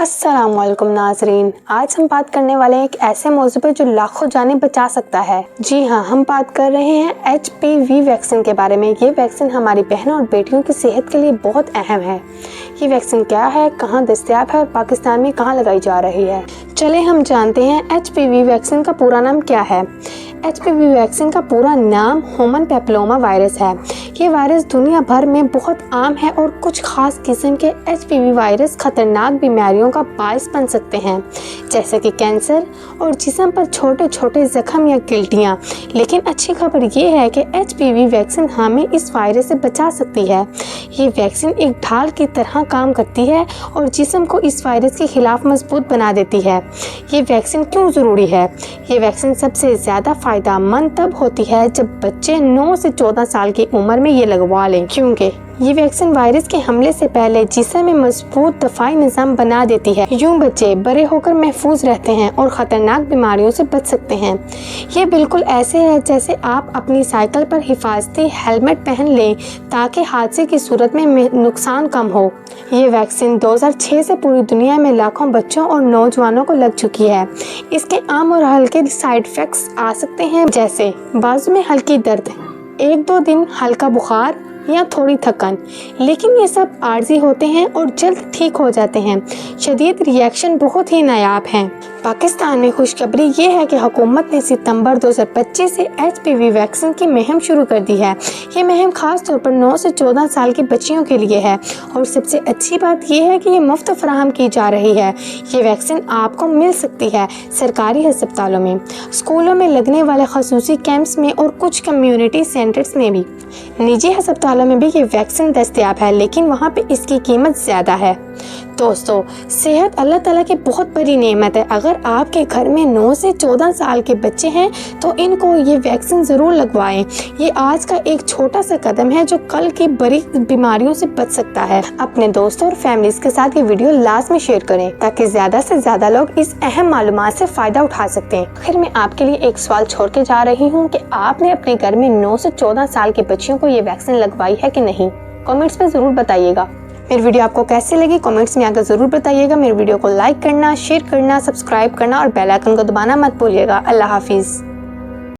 अस्सलाम वालेकुम नाजरीन, आज हम बात करने वाले हैं एक ऐसे मौजू पर जो लाखों जानें बचा सकता है। जी हाँ, हम बात कर रहे हैं HPV वैक्सीन के बारे में। ये वैक्सीन हमारी बहनों और बेटियों की सेहत के लिए बहुत अहम है। ये वैक्सीन क्या है, कहाँ दस्तयाब है और पाकिस्तान में कहाँ लगाई जा रही है, चले हम जानते हैं HPV वैक्सीन का पूरा नाम क्या है। HPV वैक्सीन का पूरा नाम ह्यूमन पैपिलोमा वायरस है। ये वायरस दुनिया भर में बहुत आम है और कुछ खास किस्म के HPV वायरस खतरनाक बीमारियों का बायस बन सकते हैं, जैसे कि कैंसर और जिस्म पर छोटे छोटे जख्म या गिल्टियाँ। लेकिन अच्छी खबर ये है कि HPV वैक्सीन हमें इस वायरस से बचा सकती है। ये वैक्सीन एक ढाल की तरह काम करती है और जिस्म को इस वायरस के खिलाफ मजबूत बना देती है। ये वैक्सीन क्यों ज़रूरी है? ये वैक्सीन सबसे ज़्यादा फ़ायदेमंद तब होती है जब बच्चे 9 से 14 साल की उम्र में ये लगवा लें, क्योंकि ये वैक्सीन वायरस के हमले से पहले जिस्म में मजबूत दफाई निज़ाम बना देती है। यूं बच्चे बड़े होकर महफूज रहते हैं और ख़तरनाक बीमारियों से बच सकते हैं। ये बिल्कुल ऐसे है जैसे आप अपनी साइकिल पर हिफाजती हेलमेट पहन लें ताकि हादसे की सूरत में नुकसान कम हो। ये वैक्सीन 2006 से पूरी दुनिया में लाखों बच्चों और नौजवानों को लग चुकी है। इसके आम और हल्के साइड इफ़ेक्ट्स आ सकते हैं, जैसे बाजू में हल्की दर्द, 1-2 दिन हल्का बुखार या थोड़ी थकान, लेकिन ये सब आर्जी होते हैं और जल्द ठीक हो जाते हैं। शदीद रिएक्शन बहुत ही नायाब हैं। पाकिस्तान में खुशखबरी ये है कि हुकूमत ने सितंबर 2025 से HPV वैक्सीन की मुहिम शुरू कर दी है। ये मुहिम खास तौर पर 9 से 14 साल की बच्चियों के लिए है और सबसे अच्छी बात ये है कि ये मुफ्त फराहम की जा रही है। ये वैक्सीन आपको मिल सकती है सरकारी अस्पतालों में, स्कूलों में लगने वाले खसूसी कैंप्स में और कुछ कम्युनिटी सेंटर्स में भी। निजी अस्पतालों में भी ये वैक्सीन दस्तयाब है, लेकिन वहाँ पे इसकी कीमत ज़्यादा है। दोस्तों, सेहत अल्लाह ताला की बहुत बड़ी नेमत है। अगर आपके घर में 9 से 14 साल के बच्चे हैं तो इनको ये वैक्सीन ज़रूर लगवाएं। ये आज का एक छोटा सा कदम है जो कल की बड़ी बीमारियों से बच सकता है। अपने दोस्तों और फैमिलीज के साथ ये वीडियो लाजमी शेयर करें ताकि ज़्यादा से ज़्यादा लोग इस अहम मालूमात से फ़ायदा उठा सकते हैं। आखिर मैं आपके लिए एक सवाल छोड़ के जा रही हूँ कि आपने अपने घर में 9 से 14 साल के बच्चियों को ये वैक्सीन लगवाई है कि नहीं? कमेंट्स में ज़रूर बताइएगा। मेरी वीडियो आपको कैसी लगी कमेंट्स में आकर ज़रूर बताइएगा। मेरी वीडियो को लाइक करना, शेयर करना, सब्सक्राइब करना और बेल आइकन को दबाना मत भूलिएगा। अल्लाह हाफिज़।